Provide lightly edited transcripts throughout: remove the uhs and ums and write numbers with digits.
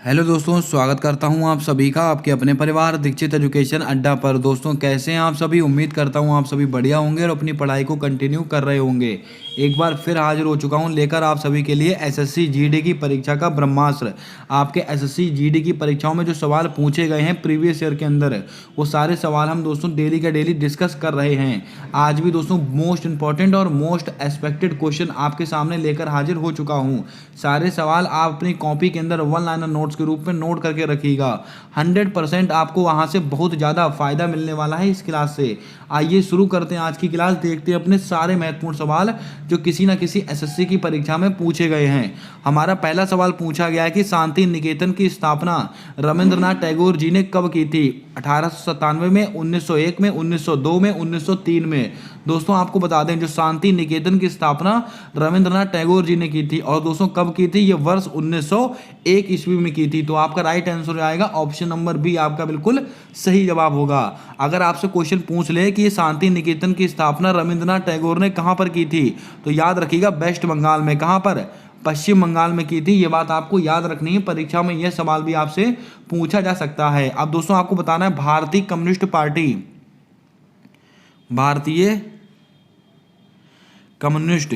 Hello दोस्तों, स्वागत करता हूं आप सभी का आपके अपने परिवार दीक्षित एजुकेशन अड्डा पर। दोस्तों कैसे हैं आप सभी। उम्मीद करता हूं आप सभी बढ़िया होंगे और अपनी पढ़ाई को कंटिन्यू कर रहे होंगे। एक बार फिर हाजिर हो चुका हूं लेकर आप सभी के लिए एसएससी जीडी की परीक्षा का ब्रह्मास्त्र। आपके एसएससी जीडी की परीक्षाओं में जो सवाल पूछे गए हैं प्रीवियस ईयर के अंदर, वो सारे सवाल हम दोस्तों डेली का डेली डिस्कस कर रहे हैं। आज भी दोस्तों मोस्ट इंपॉर्टेंट और मोस्ट एक्सपेक्टेड क्वेश्चन आपके सामने लेकर हाजिर हो चुका हूं। सारे सवाल आप अपनी कॉपी के अंदर वन लाइनर नोट्स के रूप में नोट करके रखिएगा। 100% आपको वहां से बहुत ज़्यादा फायदा मिलने वाला है इस क्लास से। आइए शुरू करते हैं आज की क्लास। देखते हैं अपने सारे महत्वपूर्ण सवाल जो किसी ना किसी एसएससी की परीक्षा में पूछे गए हैं। हमारा पहला सवाल पूछा गया है कि शांति निकेतन की स्थापना रविंद्रनाथ टैगोर जी ने कब की थी। 1897 में, 1901 में, 1902 में, 1903 में। दोस्तों आपको बता दें, जो शांति निकेतन की स्थापना रविंद्रनाथ टैगोर जी ने की थी और दोस्तों कब की थी, ये वर्ष 1901 ईस्वी में की थी। तो आपका राइट आंसर आएगा ऑप्शन नंबर बी, आपका बिल्कुल सही जवाब होगा। अगर आपसे क्वेश्चन पूछ ले कि ये शांति निकेतन की स्थापना रविंद्रनाथ टैगोर ने कहां पर की थी, तो याद रखिएगा वेस्ट बंगाल में। कहां पर? पश्चिम बंगाल में की थी। ये बात आपको याद रखनी है, परीक्षा में यह सवाल भी आपसे पूछा जा सकता है। अब दोस्तों आपको बताना है भारतीय कम्युनिस्ट पार्टी, भारतीय कम्युनिस्ट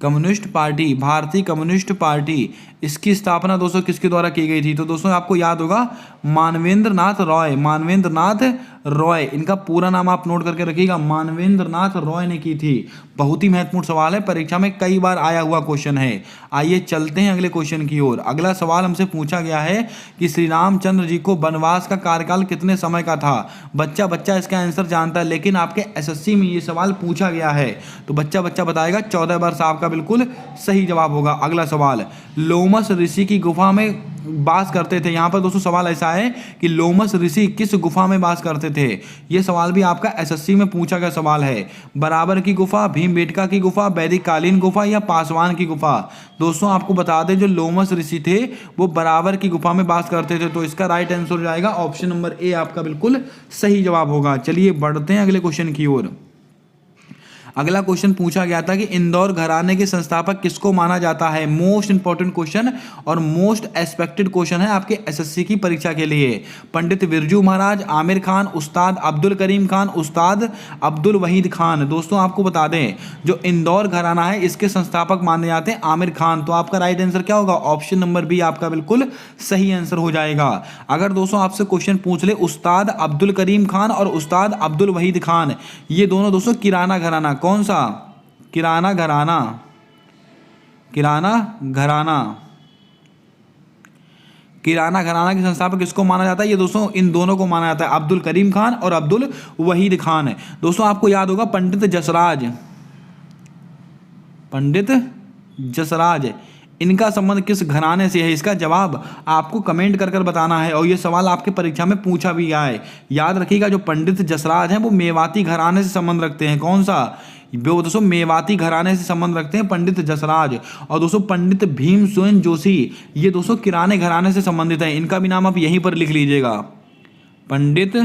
कम्युनिस्ट पार्टी, भारतीय कम्युनिस्ट पार्टी, इसकी स्थापना दोस्तों किसके द्वारा की गई थी। तो दोस्तों आपको याद होगा मानवेंद्र नाथ रॉय, मानवेंद्र नाथ रॉय, इनका पूरा नाम आप नोट करके रखिएगा, मानवेंद्र नाथ रॉय ने की थी। बहुत ही महत्वपूर्ण सवाल है, परीक्षा में कई बार आया हुआ क्वेश्चन है। आइए चलते हैं अगले क्वेश्चन की ओर। अगला सवाल हमसे पूछा गया है कि श्री रामचंद्र जी को वनवास का कार्यकाल कितने समय का था। बच्चा बच्चा इसका आंसर जानता है, लेकिन आपके एसएससी में ये सवाल पूछा गया है तो बच्चा बच्चा बताएगा 14 वर्ष आपका बिल्कुल सही जवाब होगा। अगला सवाल, लोमस ऋषि की गुफा में वास करते थे। यहाँ पर दोस्तों सवाल ऐसा है कि लोमस ऋषि किस गुफा में वास करते थे। यह सवाल भी आपका एसएससी में पूछा गया सवाल है। बराबर की गुफा, भीमबेटका की गुफा, वैदिक कालीन गुफा या पासवान की गुफा। दोस्तों आपको बता दें जो लोमस ऋषि थे वो बराबर की गुफा में वास करते थे। तो इसका राइट आंसर हो जाएगा ऑप्शन नंबर ए, आपका बिल्कुल सही जवाब होगा। चलिए बढ़ते हैं अगले क्वेश्चन की ओर। अगला क्वेश्चन पूछा गया था कि इंदौर घराने के संस्थापक किसको माना जाता है। मोस्ट इंपॉर्टेंट क्वेश्चन और मोस्ट एक्सपेक्टेड क्वेश्चन है आपके एसएससी की परीक्षा के लिए। पंडित बिरजू महाराज, आमिर खान, उस्ताद अब्दुल करीम खान, उस्ताद अब्दुल वहीद खान। दोस्तों आपको बता दें जो इंदौर घराना है इसके संस्थापक माने जाते हैं आमिर खान। तो आपका राइट आंसर क्या होगा, ऑप्शन नंबर बी आपका बिल्कुल सही आंसर हो जाएगा। अगर दोस्तों आपसे क्वेश्चन पूछ ले उस्ताद अब्दुल करीम खान और उस्ताद अब्दुल वहीद खान, ये दोनों दोस्तों किराना घराना, कौन सा, किराना घराना, किराना घराना, किराना घराना के संस्थापक किसको माना जाता है। ये दोस्तों इन दोनों को माना जाता है, अब्दुल करीम खान और अब्दुल वहीद खान। दोस्तों आपको याद होगा पंडित जसराज, पंडित जसराज, इनका संबंध किस घराने से है। इसका जवाब आपको कमेंट कर बताना है और ये सवाल आपके परीक्षा में पूछा भी गया है। याद रखिएगा जो पंडित जसराज हैं वो मेवाती घराने से संबंध रखते हैं। कौन सा, वो दोस्तों मेवाती घराने से संबंध रखते हैं पंडित जसराज। और दोस्तों पंडित भीमसेन जोशी, ये दोस्तों किराने घराने से संबंधित हैं। इनका भी नाम आप यहीं पर लिख लीजिएगा, पंडित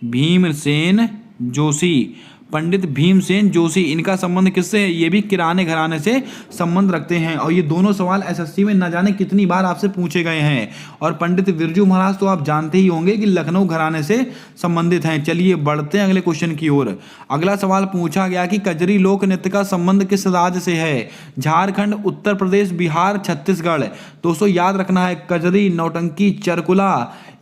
भीमसेन जोशी, पंडित भीमसेन जोशी, इनका संबंध किससे है, ये भी किराने घराने से संबंध रखते हैं। और ये दोनों सवाल एसएससी में न जाने कितनी बार आपसे पूछे गए हैं। और पंडित बिरजू महाराज तो आप जानते ही होंगे कि लखनऊ घराने से संबंधित हैं। चलिए बढ़ते हैं अगले क्वेश्चन की ओर। अगला सवाल पूछा गया कि कजरी लोक नृत्य का संबंध किस राज्य से है। झारखंड, उत्तर प्रदेश, बिहार, छत्तीसगढ़। दोस्तों याद रखना है कजरी, नौटंकी, चरकुला,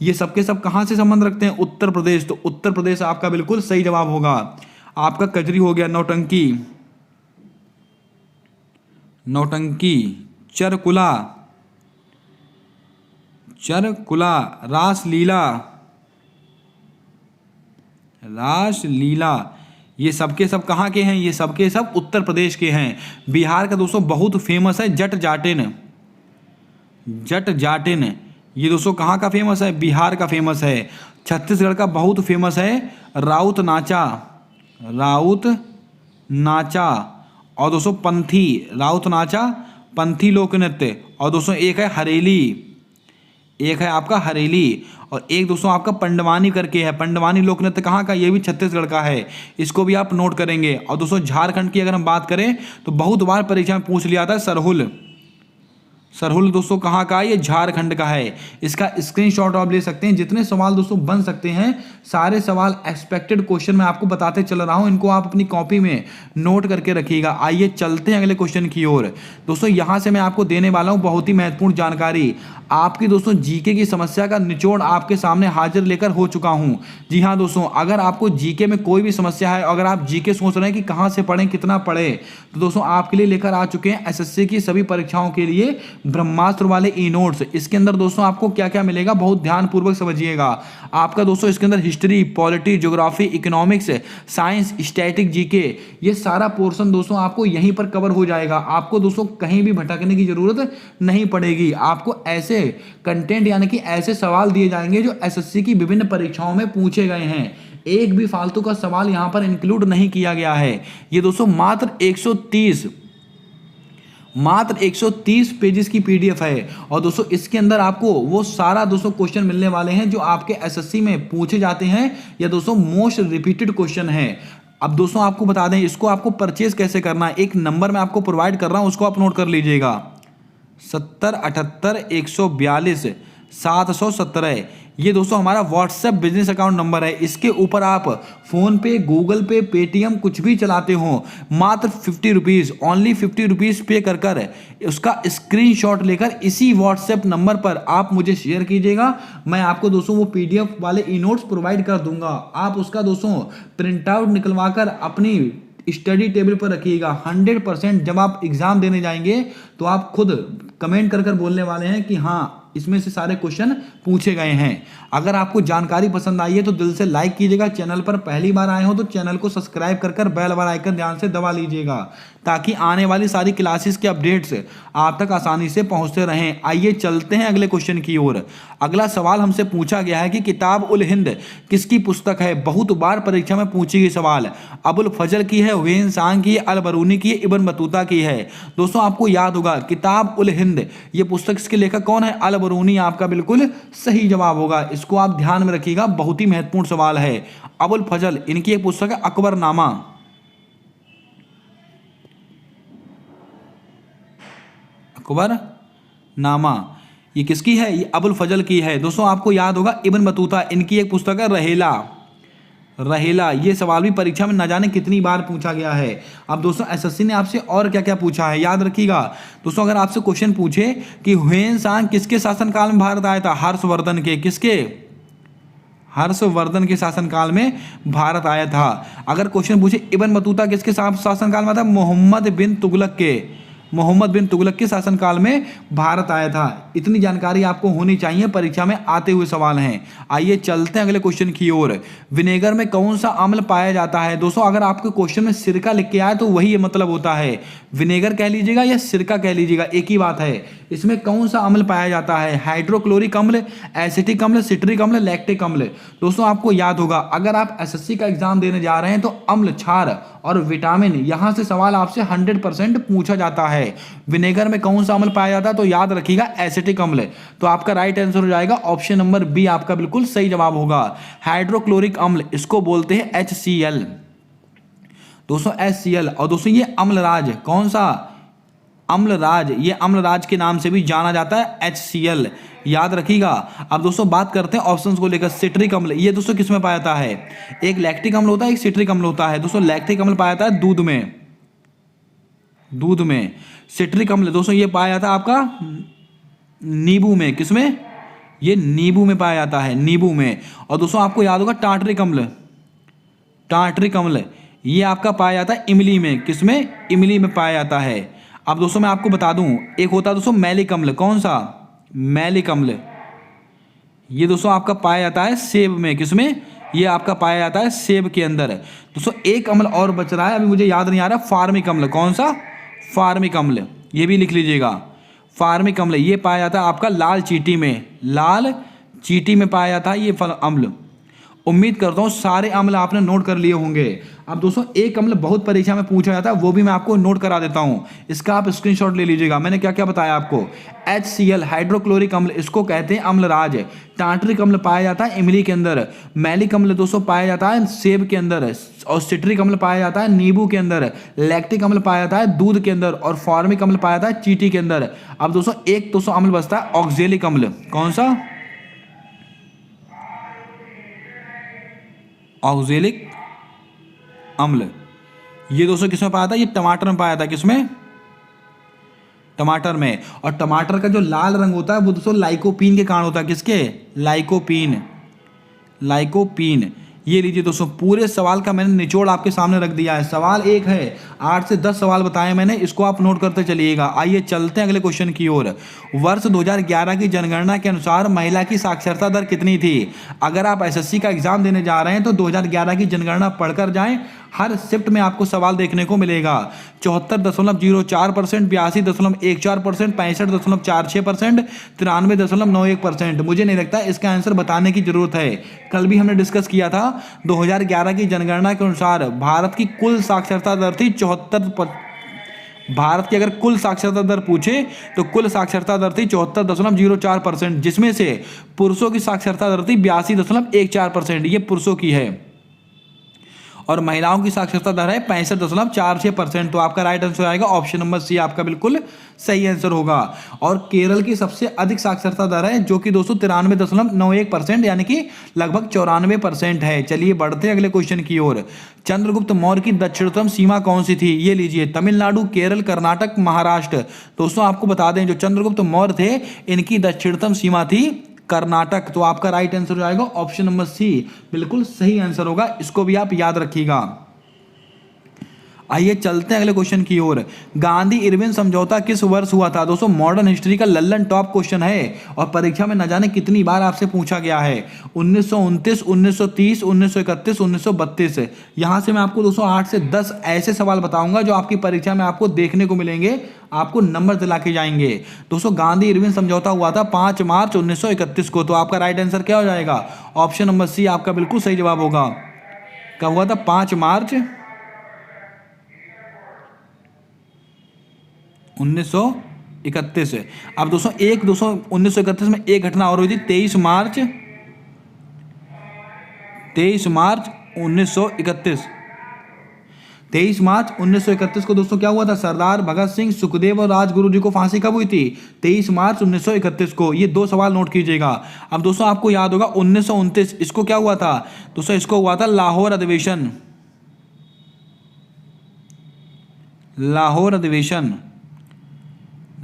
ये सबके सब कहां से संबंध रखते हैं, उत्तर प्रदेश। तो उत्तर प्रदेश आपका बिल्कुल सही जवाब होगा। आपका कजरी हो गया, नौटंकी, नौटंकी, चरकुला, चरकुला, रासलीला, रासलीला, ये सबके सब कहाँ के हैं, ये सबके सब उत्तर प्रदेश के हैं। बिहार का दोस्तों बहुत फेमस है जट जाटिन, जट जाटिन, ये दोस्तों कहाँ का फेमस है, बिहार का फेमस है। छत्तीसगढ़ का बहुत फेमस है राउत नाचा, राउत नाचा, और दोस्तों पंथी, राउत नाचा, पंथी लोक नृत्य। और दोस्तों एक है हरेली, एक है आपका हरेली और एक दोस्तों आपका पंडवानी करके है। पंडवानी लोक नृत्य कहाँ का, ये भी छत्तीसगढ़ का है, इसको भी आप नोट करेंगे। और दोस्तों झारखंड की अगर हम बात करें तो बहुत बार परीक्षा में पूछ लिया था सरहुल। सरहुल दोस्तों कहाँ का है, ये झारखंड का है। इसका स्क्रीनशॉट आप ले सकते हैं। जितने सवाल दोस्तों बन सकते हैं सारे सवाल एक्सपेक्टेड क्वेश्चन मैं आपको बताते चल रहा हूं, इनको आप अपनी कॉपी में नोट करके रखिएगा। आइए चलते हैं अगले क्वेश्चन की ओर। दोस्तों यहां से मैं आपको देने वाला हूं बहुत ही महत्वपूर्ण जानकारी। आपकी दोस्तों जीके की समस्या का निचोड़ आपके सामने हाजिर लेकर हो चुका हूं। जी हाँ दोस्तों, अगर आपको जीके में कोई भी समस्या है, अगर आप जीके सोच रहे हैं कि कहां से पढ़ें, कितना पढ़ें, तो दोस्तों आपके लिए लेकर आ चुके हैं एसएससी की सभी परीक्षाओं के लिए ब्रह्मास्त्र वाले ई नोट्स। इसके अंदर दोस्तों आपको क्या क्या मिलेगा, बहुत ध्यानपूर्वक समझिएगा। आपका दोस्तों इसके अंदर history, polity, geography, economics, science, static, GK, ये सारा पोर्शन दोस्तों आपको यहीं पर कवर हो जाएगा। आपको दोस्तों कहीं भी भटकने की जरूरत नहीं पड़ेगी। आपको ऐसे कंटेंट यानी कि ऐसे सवाल दिए जाएंगे जो एसएससी की विभिन्न परीक्षाओं में पूछे गए हैं। एक भी फालतू का सवाल यहां पर इंक्लूड नहीं किया गया है। ये दोस्तों मात्र 130 पेजेस की पीडीएफ है। और दोस्तों इसके अंदर आपको वो सारा दोस्तों क्वेश्चन मिलने वाले हैं जो आपके एसएससी में पूछे जाते हैं या दोस्तों मोस्ट रिपीटेड क्वेश्चन है। अब दोस्तों आपको बता दें इसको आपको परचेज कैसे करना है। एक नंबर मैं आपको प्रोवाइड कर रहा हूं, उसको आप नोट कर लीजिएगा। 7078 142 717। ये दोस्तों हमारा व्हाट्सएप बिजनेस अकाउंट नंबर है। इसके ऊपर आप फोन पे, गूगल पे, पेटीएम कुछ भी चलाते हो, मात्र 50 रुपीज़, ओनली 50 रुपीज़ पे कर उसका स्क्रीनशॉट लेकर इसी व्हाट्सएप नंबर पर आप मुझे शेयर कीजिएगा। मैं आपको दोस्तों वो पीडीएफ वाले ई नोट्स प्रोवाइड कर दूंगा। आप उसका दोस्तों प्रिंट आउट निकलवा कर अपनी स्टडी टेबल पर रखिएगा। 100% जब आप एग्जाम देने जाएंगे तो आप खुद कमेंट कर बोलने वाले हैं कि हाँ इसमें से सारे क्वेश्चन पूछे गए हैं। अगर आपको जानकारी पसंद आई है तो दिल से लाइक कीजिएगा। चैनल पर पहली बार आए हो तो चैनल को सब्सक्राइब कर बेल वाला आइकन ध्यान से दबा लीजिएगा ताकि आने वाली सारी क्लासेस के अपडेट्स आप तक आसानी से पहुंचते रहें। आइए चलते हैं अगले क्वेश्चन की ओर। अगला सवाल हमसे पूछा गया है कि किताब उल हिंद किसकी पुस्तक है। बहुत बार परीक्षा में पूछी गई सवाल। अबुल फजल की है, हुसैन सांग की है, अल बरूनी की है, इब्न बतूता की है। दोस्तों आपको याद होगा किताब उल हिंद, ये पुस्तक इसके लेखक कौन है, अल बरूनी आपका बिल्कुल सही जवाब होगा। इसको आप ध्यान में रखिएगा, बहुत ही महत्वपूर्ण सवाल है। अबुल फजल इनकी एक पुस्तक है अकबरनामा। अकबरनामा ये किसकी है, ये अबुल फजल की है। दोस्तों आपको याद होगा इब्न बतूता इनकी एक पुस्तक है रहेला। रहेला ये सवाल भी परीक्षा में न जाने कितनी बार पूछा गया है। अब दोस्तों एसएससी ने आपसे और क्या क्या पूछा है याद रखिएगा। दोस्तों अगर आपसे क्वेश्चन पूछे कि हुसैन सांग किसके शासनकाल में भारत आया था, हर्षवर्धन के, किसके, हर्षवर्धन के शासनकाल में भारत आया था। अगर क्वेश्चन पूछे इब्न बतूता किसके शासनकाल में था, मोहम्मद बिन तुगलक के शासनकाल में भारत आया था। इतनी जानकारी आपको होनी चाहिए, परीक्षा में आते हुए सवाल हैं। आइए चलते हैं अगले क्वेश्चन की ओर। विनेगर में कौन सा अम्ल पाया जाता है। दोस्तों अगर आपके क्वेश्चन में सिरका लिख के आए तो वही ये मतलब होता है। विनेगर कह लीजिएगा या सिरका कह लीजिएगा, एक ही बात है। इसमें कौन सा अम्ल पाया जाता है, हाइड्रोक्लोरिक अम्ल, एसिटिक अम्ल, सिट्रिक अम्ल, लैक्टिक अम्ल। दोस्तों आपको याद होगा अगर आप एसएससी का एग्जाम देने जा रहे हैं तो अम्ल, क्षार और विटामिन, यहां से सवाल आपसे 100% पूछा जाता है। विनेगर में कौन सा अम्ल पाया जाता है तो याद रखिएगा एसिटिक अम्ल। तो आपका राइट आंसर हो जाएगा ऑप्शन नंबर बी, आपका बिल्कुल सही जवाब होगा। हाइड्रोक्लोरिक अम्ल इसको बोलते हैं HCl। दोस्तों HCl। और दोस्तों ये अम्लराज, कौन सा, अम्लराज, ये अम्लराज के नाम से भी जाना जाता है HCl, याद रखिएगा। अब दोस्तों बात करते हैं ऑप्शंस को लेकर। सिट्रिक अम्ल ये दोस्तों किस में पाया जाता है, एक लैक्टिक अम्ल होता है, एक सिट्रिक अम्ल होता है। दोस्तों लैक्टिक अम्ल पाया जाता है दूध में। सिट्रिक अम्ल दोस्तों ये पाया जाता है आपका नींबू में, किसमें, ये नींबू में पाया जाता है, नींबू में। और दोस्तों आपको याद होगा टार्टरिक अम्ल ये आपका पाया जाता है इमली में, किसमें, इमली में पाया जाता है। अब दोस्तों मैं आपको बता दूं एक होता है दोस्तों मैलिक अम्ल, कौन सा, मैलिक अम्ल, ये दोस्तों आपका पाया जाता है सेब में, किसमें, ये आपका पाया जाता है सेब के अंदर। दोस्तों एक अम्ल और बच रहा है, अभी मुझे याद नहीं आ रहा, फार्मिक अम्ल, कौन सा, फार्मिक अम्ल, ये भी लिख लीजिएगा। फार्मिक अम्ल ये पाया जाता है आपका लाल चींटी में पाया जाता है ये अम्ल। उम्मीद करता हूँ सारे अम्ल आपने नोट कर लिए होंगे। अब दोस्तों एक अम्ल बहुत परीक्षा में पूछा जाता है, वो भी मैं आपको नोट करा देता हूं, इसका आप स्क्रीनशॉट ले लीजिएगा। मैंने क्या क्या बताया आपको, HCl हाइड्रोक्लोरिक अम्ल, इसको कहते हैं अम्लराज। टार्टरिक अम्ल पाया जाता है इमली के अंदर। मैलिक अम्ल दोस्तों पाया जाता है सेब के अंदर। और सिट्रिक अम्ल पाया जाता है नींबू के अंदर। लैक्टिक अम्ल पाया जाता है दूध के अंदर। और फॉर्मिक अम्ल पाया जाता है चींटी के अंदर। अब दोस्तों एक दोस्तों अम्ल बचता है ऑक्जेलिक अम्ल। कौन सा? ऑक्जेलिक अम्ल। ये दोस्तों किसमें पाया था? ये टमाटर में पाया था। किसमें? टमाटर में। और टमाटर का जो लाल रंग होता है वो दोस्तों लाइकोपीन के कारण होता है। किसके? लाइकोपीन। लाइकोपीन। ये लीजिए दोस्तों, पूरे सवाल का मैंने निचोड़ आपके सामने रख दिया है। सवाल एक है, 8 से 10 सवाल बताए मैंने, इसको आप नोट करते चलिएगा। आइए चलते हैं अगले क्वेश्चन की ओर। वर्ष 2011 की जनगणना के अनुसार महिला की साक्षरता दर कितनी थी? अगर आप एसएससी का एग्जाम देने जा रहे हैं तो 2011 की जनगणना पढ़कर जाएं। हर शिफ्ट में आपको सवाल देखने को मिलेगा। 74.04%, 82.14%, 65.46%, 93.91%। मुझे नहीं लगता इसका आंसर बताने की जरूरत है। कल भी हमने डिस्कस किया था, 2011 की जनगणना के अनुसार भारत की कुल साक्षरता दर थी 74। भारत की अगर कुल साक्षरता दर पूछे तो कुल साक्षरता दर थी 74.04%, जिसमें से पुरुषों की साक्षरता दर थी 82.14%। ये पुरुषों की है। और महिलाओं की साक्षरता दर है 65.46%। तो आपका राइट आंसर आएगा ऑप्शन नंबर सी, आपका बिल्कुल सही आंसर होगा। और केरल की सबसे अधिक साक्षरता दर है जो कि दोस्तों 93.91%, यानी कि लगभग 94% है। चलिए बढ़ते हैं अगले क्वेश्चन की ओर। चंद्रगुप्त मौर्य की दक्षिणतम सीमा कौन सी थी? ये लीजिए, तमिलनाडु, केरल, कर्नाटक, महाराष्ट्र। दोस्तों आपको बता दें, जो चंद्रगुप्त मौर्य थे इनकी दक्षिणतम सीमा थी कर्नाटक। तो आपका राइट आंसर हो जाएगा ऑप्शन नंबर सी, बिल्कुल सही आंसर होगा। इसको भी आप याद रखिएगा। आइए चलते हैं अगले क्वेश्चन की ओर। गांधी इरविन समझौता किस वर्ष हुआ था? दोस्तों मॉडर्न हिस्ट्री का लल्लन टॉप क्वेश्चन है और परीक्षा में न जाने कितनी बार आपसे पूछा गया है। 1929, 1930, 1931, 1932। यहां से मैं आपको दोस्तों 8 से 10 ऐसे सवाल बताऊंगा जो आपकी परीक्षा में आपको देखने को मिलेंगे, आपको नंबर दिला के जाएंगे। दोस्तों गांधी इरविन समझौता हुआ था 5 मार्च 1931 को। तो आपका राइट आंसर क्या हो जाएगा? ऑप्शन नंबर सी आपका बिल्कुल सही जवाब होगा। कब हुआ था? 5 मार्च 1931। अब दोस्तों 1931 में एक घटना और हुई थी, 23 मार्च 1931। 23 मार्च 1931 को दोस्तों क्या हुआ था? सरदार भगत सिंह, सुखदेव और राजगुरु जी को फांसी कब हुई थी? 23 मार्च 1931 को। ये 2 सवाल नोट कीजिएगा। अब दोस्तों आपको याद होगा 1929, इसको क्या हुआ था? दोस्तों इसको हुआ था लाहौर अधिवेशन। लाहौर अधिवेशन।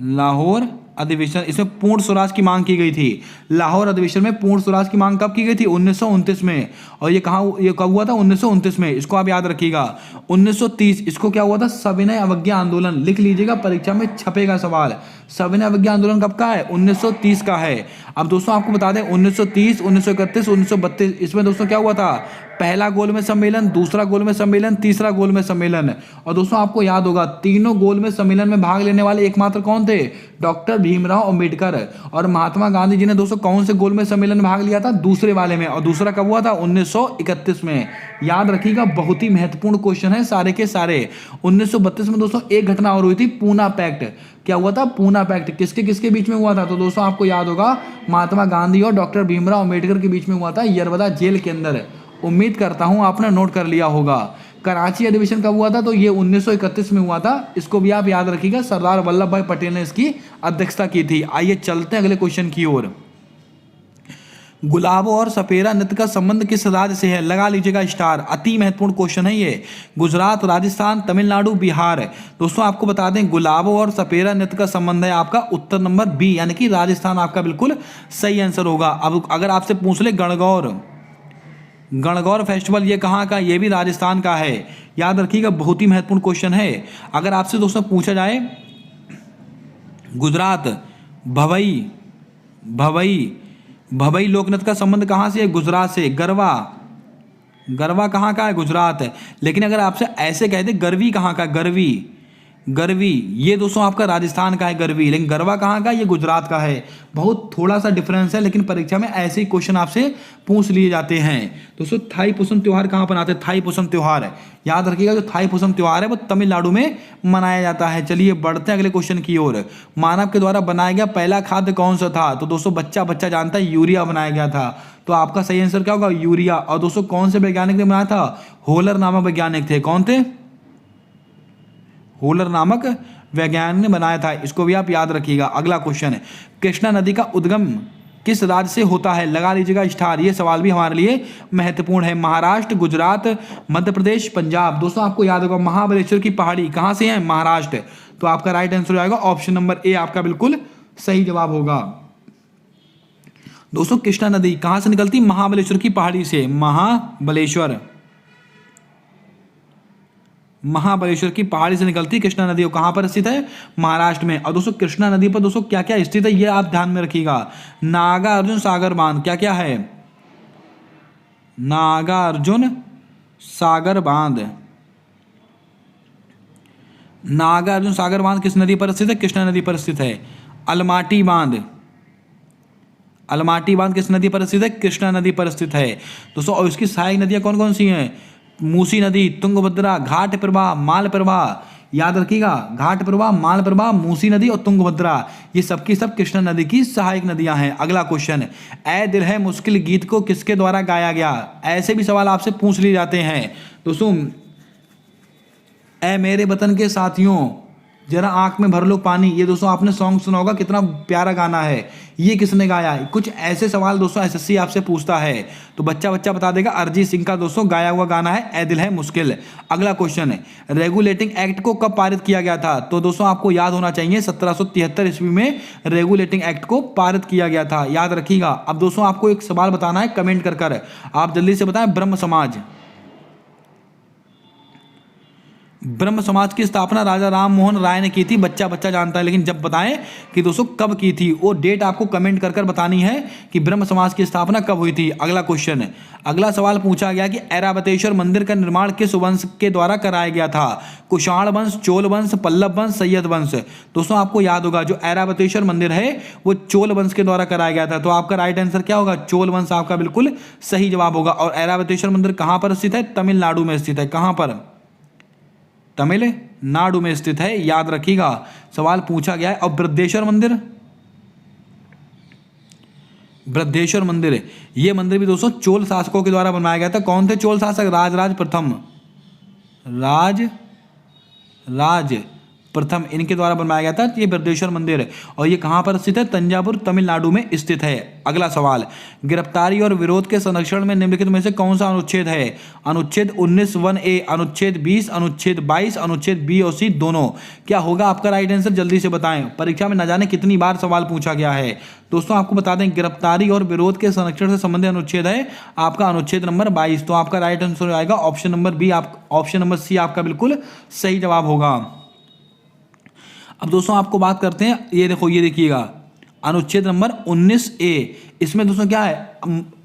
लाहौर अधिवेशन, इसमें पूर्ण स्वराज की मांग की गई थी। लाहौर अधिवेशन में पूर्ण स्वराज की मांग कब की गई थी? 1929 में। और ये कब हुआ था? 1929 में। इसको आप याद रखिएगा। 1930, इसको क्या हुआ था? सविनय अवज्ञा आंदोलन। लिख लीजिएगा, परीक्षा में छपेगा सवाल। सविनय अवज्ञा आंदोलन कब का है? 1930 का है। अब दोस्तों आपको बता दें 1930, 1931, 1932, इसमें दोस्तों क्या हुआ था? पहला गोलमेज सम्मेलन, दूसरा गोलमेज सम्मेलन, तीसरा गोलमेज सम्मेलन। और दोस्तों आपको याद होगा तीनों गोलमेज सम्मेलन में भाग लेने वाले एकमात्र कौन थे? डॉक्टर भीमराव अंबेडकर। और महात्मा गांधी जी ने दोस्तों कौन से गोलमेज सम्मेलन में भाग लिया था? दूसरे वाले में। और दूसरा कब हुआ था? 1931 में। याद रखिएगा, बहुत ही महत्वपूर्ण क्वेश्चन है सारे के सारे। 1932 में दोस्तों एक घटना और हुई थी, पूना पैक्ट। क्या हुआ था? पूना पैक्ट। किसके किसके बीच में हुआ था? तो दोस्तों आपको याद होगा महात्मा गांधी और डॉक्टर भीमराव अंबेडकर के बीच में हुआ था, यरवदा जेल के अंदर। उम्मीद करता हूं आपने नोट कर लिया होगा। कराची अधिवेशन कब हुआ था? तो ये 1931 में हुआ था। इसको भी आप याद रखिएगा, सरदार वल्लभ भाई पटेल ने इसकी अध्यक्षता की थी। आइए चलते हैं अगले क्वेश्चन की ओर। गुलाबों और सपेरा नृत्य का संबंध किस राज्य से है? लगा लीजिएगा स्टार, अति महत्वपूर्ण क्वेश्चन है ये। गुजरात, राजस्थान, तमिलनाडु, बिहार। दोस्तों आपको बता दें गुलाबों और सपेरा नृत्य का संबंध है आपका उत्तर नंबर बी, यानी कि राजस्थान आपका बिल्कुल सही आंसर होगा। अब अगर आपसे पूछ ले गणगौर फेस्टिवल ये कहाँ का? ये भी राजस्थान का है। याद रखिएगा, बहुत ही महत्वपूर्ण क्वेश्चन है। अगर आपसे दोस्तों पूछा जाए गुजरात भवई लोकनृत्य का संबंध कहाँ से है? गुजरात से। गरबा कहाँ का है? गुजरात है। लेकिन अगर आपसे ऐसे कह दे गरवी कहाँ का? गरवी गरवी, ये दोस्तों आपका राजस्थान का है गरवी, लेकिन गरवा कहाँ का है? ये गुजरात का है। बहुत थोड़ा सा डिफरेंस है, लेकिन परीक्षा में ऐसे ही क्वेश्चन आपसे पूछ लिए जाते हैं। दोस्तों थाई पुसम त्योहार कहाँ पर आता है? थाई पुसम त्योहार याद रखिएगा, जो थाई पुसम त्योहार है वो तमिलनाडु में मनाया जाता है। चलिए बढ़ते हैं अगले क्वेश्चन की ओर। मानव के द्वारा बनाया गया पहला खाद्य कौन सा था? तो दोस्तों बच्चा जानता है, यूरिया बनाया गया था। तो आपका सही आंसर क्या होगा? यूरिया। और दोस्तों कौन से वैज्ञानिक ने बनाया था? होलर नामक वैज्ञानिक थे। कौन थे? होलर नामक वैज्ञानिक ने बनाया था। इसको भी आप याद रखिएगा। अगला क्वेश्चन है, कृष्णा नदी का उद्गम किस राज्य से होता है? लगा लीजिएगा स्टार, ये सवाल भी हमारे लिए महत्वपूर्ण है। महाराष्ट्र, गुजरात, मध्य प्रदेश, पंजाब। दोस्तों आपको याद होगा महाबलेश्वर की पहाड़ी कहां से है? महाराष्ट्र। तो आपका राइट आंसर आएगा ऑप्शन नंबर ए, आपका बिल्कुल सही जवाब होगा। दोस्तों कृष्णा नदी कहां से निकलती? महाबलेश्वर की पहाड़ी से। महाबलेश्वर की पहाड़ी से निकलती कृष्णा नदी। और कहां पर स्थित है? महाराष्ट्र में। और दोस्तों कृष्णा नदी पर दोस्तों क्या क्या स्थित है, ये आप ध्यान में रखिएगा। नागार्जुन सागर बांध क्या क्या है? नागार्जुन सागर बांध। नागार्जुन सागर बांध किस नदी पर स्थित है? कृष्णा नदी पर स्थित है। अलमाटी बांध, अलमाटी बांध किस नदी पर स्थित है? कृष्णा नदी पर स्थित है दोस्तों। और इसकी सहायक नदियां कौन कौन सी हैं? मूसी नदी, तुंगभद्रा, घाट प्रवाह, माल प्रवाह। याद रखिएगा, घाट प्रवाह, माल प्रवाह, मूसी नदी और तुंगभद्रा, ये सबकी सब कृष्णा नदी की सहायक नदियां हैं। अगला क्वेश्चन, ऐ दिल है मुश्किल गीत को किसके द्वारा गाया गया? ऐसे भी सवाल आपसे पूछ लिए जाते हैं दोस्तों। ऐ मेरे वतन के साथियों जरा आंख में भर लो पानी, ये दोस्तों आपने सॉन्ग सुना होगा, कितना प्यारा गाना है। ये किसने गाया? कुछ ऐसे सवाल दोस्तों एसएससी आपसे पूछता है, तो बच्चा बता देगा अरिजीत सिंह का दोस्तों गाया हुआ गाना है ऐ दिल है मुश्किल। अगला क्वेश्चन है, रेगुलेटिंग एक्ट को कब पारित किया गया था? तो दोस्तों आपको याद होना चाहिए 1773 ईस्वी में रेगुलेटिंग एक्ट को पारित किया गया था, याद रखिएगा। अब दोस्तों आपको एक सवाल बताना है, कमेंट कर आप जल्दी से बताएं। ब्रह्म समाज, ब्रह्म समाज की स्थापना राजा राम मोहन राय ने की थी। बच्चा जानता है, लेकिन जब बताएं कि दोस्तों कब की थी, वो डेट आपको कमेंट कर बतानी है कि ब्रह्म समाज की स्थापना कब हुई थी। अगला क्वेश्चन है, अगला सवाल पूछा गया कि ऐरावतेश्वर मंदिर का निर्माण किस वंश के द्वारा कराया गया था? कुषाण वंश, चोल वंश, पल्लव वंश, सैयद वंश। दोस्तों आपको याद होगा जो ऐरावतेश्वर मंदिर है वो चोल वंश के द्वारा कराया गया था। तो आपका राइट आंसर क्या होगा? चोल वंश आपका बिल्कुल सही जवाब होगा। और ऐरावतेश्वर मंदिर कहां पर स्थित है? तमिलनाडु में स्थित है। कहां पर? तमिलनाडु में स्थित है, याद रखिएगा, सवाल पूछा गया है। और बृहदेश्वर मंदिर, बृहदेश्वर मंदिर, यह मंदिर भी दोस्तों चोल शासकों के द्वारा बनाया गया था। कौन थे चोल शासक? राजराज प्रथम, इनके द्वारा बनवाया गया था ये बृहदेश्वर मंदिर। और ये कहां पर स्थित है? तंजावुर तमिलनाडु में स्थित है। अगला सवाल, गिरफ्तारी और विरोध के संरक्षण में निम्नलिखित में से कौन सा अनुच्छेद है? अनुच्छेद 19(1)(a), अनुच्छेद 20, अनुच्छेद 22, अनुच्छेद बी और सी दोनों। क्या होगा आपका राइट आंसर? जल्दी से बताएं, परीक्षा में न जाने कितनी बार सवाल पूछा गया है। दोस्तों आपको बता दें, गिरफ्तारी और विरोध के संरक्षण से संबंधित अनुच्छेद है आपका अनुच्छेद नंबर 22। तो आपका राइट आंसर आएगा option number B, option number C आपका बिल्कुल सही जवाब होगा। अब दोस्तों आपको बात करते हैं, ये देखो, ये देखिएगा अनुच्छेद नंबर 19(a), इसमें दोस्तों क्या है?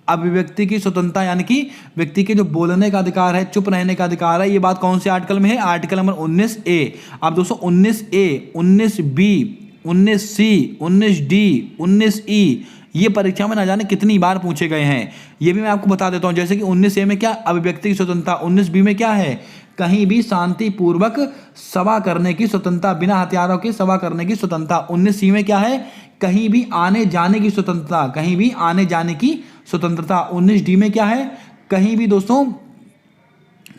अभिव्यक्ति की स्वतंत्रता, यानी कि व्यक्ति के जो बोलने का अधिकार है, चुप रहने का अधिकार है। ये बात कौन से आर्टिकल में है? Article number 19(a). अब दोस्तों 19(a), 19(b), 19(c), 19(d), 19(e), ये परीक्षा में ना जाने कितनी बार पूछे गए हैं, ये भी मैं आपको बता देता हूं। जैसे कि 19(a) में क्या? अभिव्यक्ति की स्वतंत्रता। 19(b) में क्या है? कहीं भी शांतिपूर्वक सभा करने की स्वतंत्रता, बिना हथियारों के सभा करने की स्वतंत्रता। 19(c) में क्या है? कहीं भी आने जाने की स्वतंत्रता, कहीं भी आने जाने की स्वतंत्रता। 19(d) में क्या है? कहीं भी दोस्तों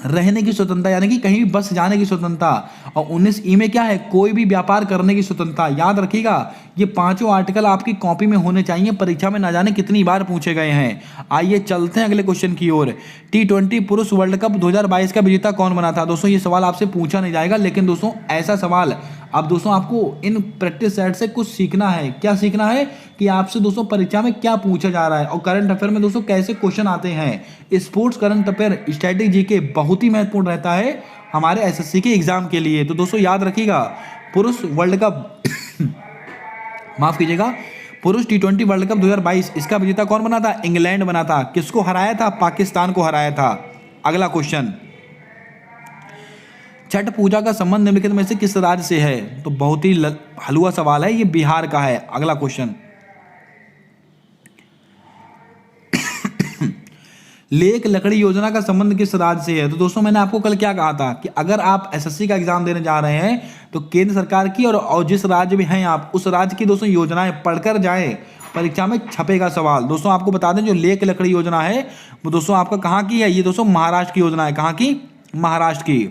रहने की स्वतंत्रता, यानी कि कहीं भी बस जाने की स्वतंत्रता। और 19(e) में क्या है? कोई भी व्यापार करने की स्वतंत्रता। याद रखिएगा, ये पांचों आर्टिकल आपकी कॉपी में होने चाहिए, परीक्षा में ना जाने कितनी बार पूछे गए हैं। आइए चलते हैं अगले क्वेश्चन की ओर। T20 पुरुष वर्ल्ड कप 2022 का विजेता कौन बना था? दोस्तों ये सवाल आपसे पूछा नहीं जाएगा, लेकिन दोस्तों ऐसा सवाल, अब दोस्तों आपको इन प्रैक्टिस सेट से कुछ सीखना है। क्या सीखना है? कि आपसे दोस्तों परीक्षा में क्या पूछा जा रहा है और करंट अफेयर में दोस्तों कैसे क्वेश्चन आते हैं। Sports current affair static GK बहुत ही महत्वपूर्ण रहता है हमारे एसएससी के एग्जाम के लिए। तो दोस्तों याद रखिएगा, पुरुष वर्ल्ड कप माफ कीजिएगा, पुरुष T20 वर्ल्ड कप 2022, इसका विजेता कौन बना था? इंग्लैंड बना था। किसको हराया था? पाकिस्तान को हराया था। अगला क्वेश्चन, छठ पूजा का संबंध निम्नलिखित में से किस राज्य से है? तो बहुत ही हलवा सवाल है, ये बिहार का है। अगला क्वेश्चन, लेक लकड़ी योजना का संबंध किस राज्य से है? तो दोस्तों मैंने आपको कल क्या कहा था कि अगर आप एसएससी का एग्जाम देने जा रहे हैं तो केंद्र सरकार की और जिस राज्य में हैं आप उस राज्य की दोस्तों योजनाएं पढ़कर जाएं, परीक्षा में छपेगा सवाल। दोस्तों आपको बता दें जो लेक लकड़ी योजना है वो दोस्तों आपका कहाँ की है? ये दोस्तों महाराष्ट्र की योजना है। कहाँ की? महाराष्ट्र की।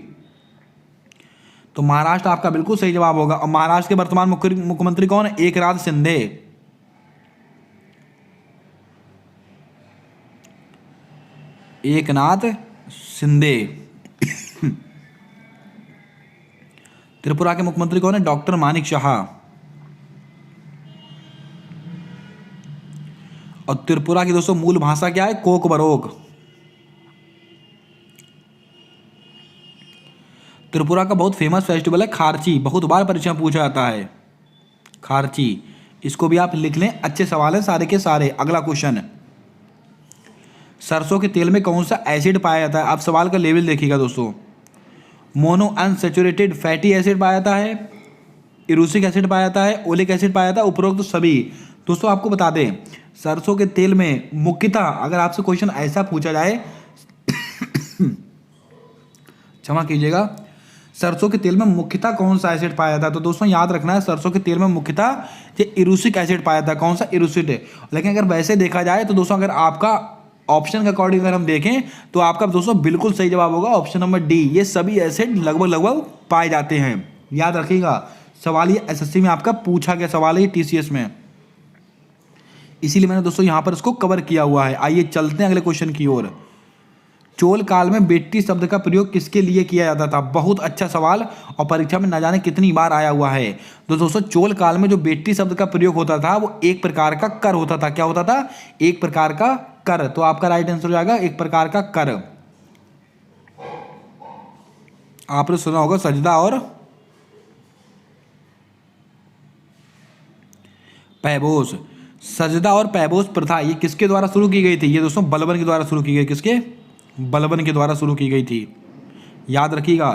तो महाराष्ट्र आपका बिल्कुल सही जवाब होगा। और महाराष्ट्र के वर्तमान मुख्यमंत्री कौन है? एकनाथ शिंदे। एकनाथ शिंदे। त्रिपुरा के मुख्यमंत्री कौन है? डॉक्टर मानिक शाह। और त्रिपुरा की दोस्तों मूल भाषा क्या है? कोकबरोक। त्रिपुरा का बहुत फेमस फेस्टिवल है खारची, बहुत बार परीक्षा में पूछा जाता है खारची। इसको भी आप लिख लें, अच्छे सवाल हैं सारे के सारे। अगला क्वेश्चन, सरसों के तेल में कौन सा एसिड पाया जाता है? आप सवाल का लेवल देखिएगा दोस्तों। मोनो अनसैचुरेटेड फैटी एसिड पाया जाता है, इरूसिक एसिड पाया जाता है, ओलिक एसिड पाया जाता है, उपरोक्त सभी। दोस्तों आपको बता दें सरसों के तेल में मुख्यतः अगर आपसे क्वेश्चन ऐसा पूछा जाए क्षमा कीजिएगा, सरसों के तेल में मुख्यतः कौन सा एसिड पाया जाता है? तो दोस्तों याद रखना है सरसों के तेल में मुख्यतः ये इरूसिक एसिड पाया जाता है। कौन सा? इरूसिक है। लेकिन अगर वैसे देखा जाए तो दोस्तों अगर आपका ऑप्शन के अकॉर्डिंग अगर हम देखें तो आपका दोस्तों बिल्कुल सही जवाब होगा ऑप्शन नंबर डी। ये सभी एसिड लगभग पाए जाते हैं। याद रखिएगा सवाल ये एसएससी में आपका पूछा गया सवाल है टीसीएस में, इसीलिए मैंने दोस्तों यहां पर इसको कवर किया हुआ है। आइए चलते हैं अगले क्वेश्चन की ओर। चोल काल में बेट्टी शब्द का प्रयोग किसके लिए किया जाता था? बहुत अच्छा सवाल और परीक्षा में न जाने कितनी बार आया हुआ है। तो दोस्तों चोल काल में जो बेट्टी शब्द का प्रयोग होता था वो एक प्रकार का कर होता था। क्या होता था? एक प्रकार का कर। तो आपका राइट आंसर हो जाएगा एक प्रकार का कर। आपने सुना होगा सजदा और पैबोस। सजदा और पैबोस प्रथा ये किसके द्वारा शुरू की गई थी? ये दोस्तों बलबन के द्वारा शुरू की गई। किसके? बलबन के द्वारा शुरू की गई थी। याद रखिएगा।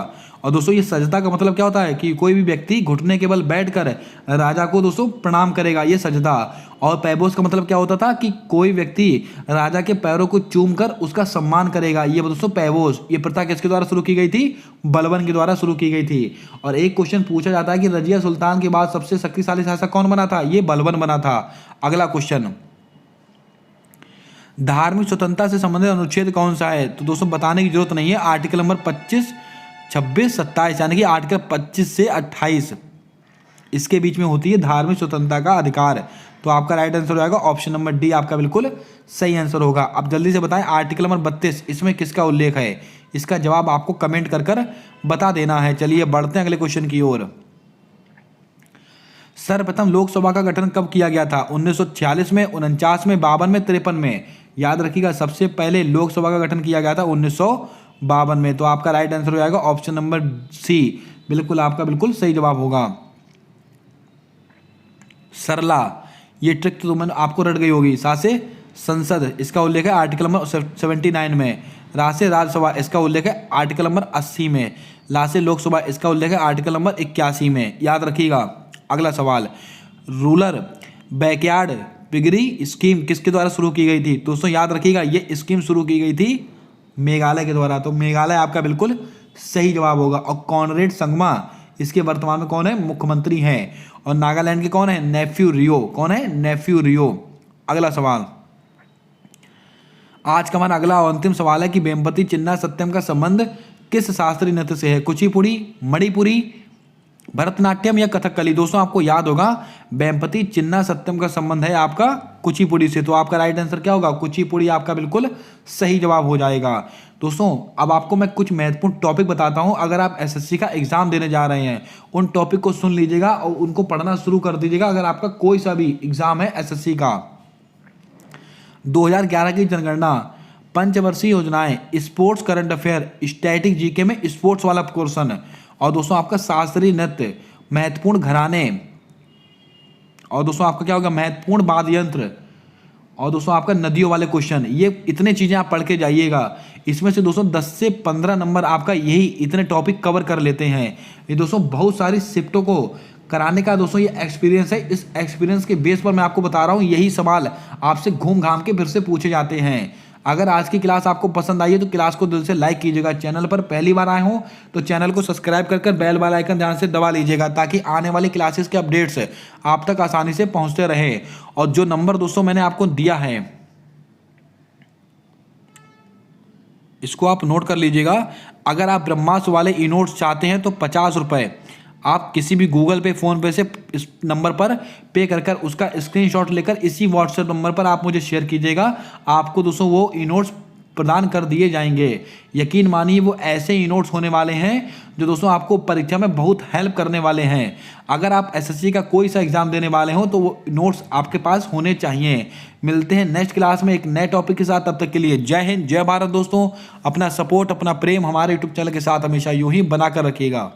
और दोस्तों ये सजदा का मतलब क्या होता है कि कोई भी व्यक्ति घुटने के बल बैठकर राजा को दोस्तों प्रणाम करेगा, ये सजदा। और पैबोस का मतलब क्या होता था कि कोई व्यक्ति राजा के पैरों को चूमकर उसका सम्मान करेगा, ये दोस्तों पैबोस। ये प्रथा किसके द्वारा शुरू की गई थी? बलबन के द्वारा शुरू की गई थी। और एक क्वेश्चन पूछा जाता है कि रजिया सुल्तान के बाद सबसे शक्तिशाली शासक कौन बना था? ये बलबन बना था। अगला क्वेश्चन, धार्मिक स्वतंत्रता से संबंधित अनुच्छेद कौन सा है? तो दोस्तों बताने की जरूरत नहीं है। आर्टिकल नंबर 25, 26, 27 यानी कि आर्टिकल 25 से 28 इसके बीच में होती है धार्मिक स्वतंत्रता का अधिकार। तो आपका राइट आंसर हो जाएगा ऑप्शन नंबर डी, आपका बिल्कुल सही आंसर होगा। अब जल्दी से बताएं आर्टिकल नंबर 32 इसमें किसका उल्लेख है? इसका जवाब आपको कमेंट कर कर बता देना है। चलिए बढ़ते हैं अगले क्वेश्चन की ओर। सर्वप्रथम लोकसभा का गठन कब किया गया था? 1946 में, 49 में, 52 में, 53 में। याद रखिएगा सबसे पहले लोकसभा का गठन किया गया था 1952 में। तो आपका राइट आंसर हो जाएगा ऑप्शन नंबर सी, बिल्कुल आपका बिल्कुल सही जवाब होगा। सरला, ये ट्रिक तो मैंने आपको रट गई होगी। सासे संसद इसका उल्लेख है आर्टिकल नंबर 79 में। रासे राज्यसभा इसका उल्लेख है आर्टिकल नंबर 80 में। लासे लोकसभा इसका उल्लेख है आर्टिकल नंबर 81 में। याद रखिएगा। अगला सवाल, रूरल बैकयार्ड पिगरी स्कीम किसके द्वारा शुरू की गई थी? दोस्तों याद रखिएगा ये स्कीम शुरू की गई थी मेघालय के द्वारा। तो मेघालय आपका बिल्कुल सही जवाब होगा। और कॉनरेड संगमा इसके वर्तमान में कौन है? मुख्यमंत्री हैं। और नागालैंड के कौन है? नेफ्यू रियो। कौन है? नेफ्यू रियो। अगला सवाल, आज का हमारा अगला और अंतिम सवाल है कि वेम्पति चिन्ना सत्यम का संबंध किस शास्त्रीय नृत्य से है? कुचिपुड़ी, मणिपुरी, भरतनाट्यम या कथकली? दोस्तों आपको याद होगा वेम्पति चिन्ना सत्यम का संबंध है आपका कुचिपुड़ी से। तो आपका राइट आंसर क्या होगा? कुचिपुड़ी आपका बिल्कुल सही जवाब हो जाएगा। दोस्तों अब आपको मैं कुछ महत्वपूर्ण टॉपिक बताता हूं। अगर आप एसएससी का एग्जाम देने जा रहे हैं उन टॉपिक को सुन लीजिएगा और उनको पढ़ना शुरू कर दीजिएगा। अगर आपका कोई सा भी एग्जाम है एसएससी का, 2011 की जनगणना, पंचवर्षीय योजनाएं, sports current affair, static GK में स्पोर्ट्स वाला क्वेश्चन, और दोस्तों आपका शास्त्रीय नृत्य, महत्वपूर्ण घराने, और दोस्तों आपका क्या होगा? महत्वपूर्ण वाद्य यंत्र, और दोस्तों आपका नदियों वाले क्वेश्चन, ये इतने चीज़ें आप पढ़ के जाइएगा। इसमें से दोस्तों 10 से 15 नंबर आपका यही इतने टॉपिक कवर कर लेते हैं। ये दोस्तों बहुत सारी शिफ्टों को कराने का दोस्तों ये एक्सपीरियंस है। इस एक्सपीरियंस के बेस पर मैं आपको बता रहा हूँ, यही सवाल आपसे घूम घाम के फिर से पूछे जाते हैं। अगर आज की क्लास आपको पसंद आई है तो क्लास को दिल से लाइक कीजिएगा। चैनल पर पहली बार आए हो तो चैनल को सब्सक्राइब कर बेल वाला आइकन ध्यान से दबा लीजिएगा, ताकि आने वाली क्लासेस के अपडेट्स आप तक आसानी से पहुंचते रहे। और जो नंबर दोस्तों मैंने आपको दिया है इसको आप नोट कर लीजिएगा। अगर आप ब्रह्मास्त्र वाले ई नोट्स चाहते हैं तो 50 रुपये आप किसी भी गूगल पे, फ़ोन पे से इस नंबर पर पे कर उसका स्क्रीनशॉट लेकर इसी व्हाट्सएप नंबर पर आप मुझे शेयर कीजिएगा। आपको दोस्तों वो ई नोट्स प्रदान कर दिए जाएंगे। यकीन मानिए वो ऐसे ई नोट्स होने वाले हैं जो दोस्तों आपको परीक्षा में बहुत हेल्प करने वाले हैं। अगर आप एसएससी का कोई सा एग्जाम देने वाले हो तो वो नोट्स आपके पास होने चाहिए। मिलते हैं नेक्स्ट क्लास में एक नए टॉपिक के साथ। तब तक के लिए जय हिंद, जय भारत। दोस्तों अपना सपोर्ट, अपना प्रेम हमारे यूट्यूब चैनल के साथ हमेशा यूं ही बनाकर रखिएगा।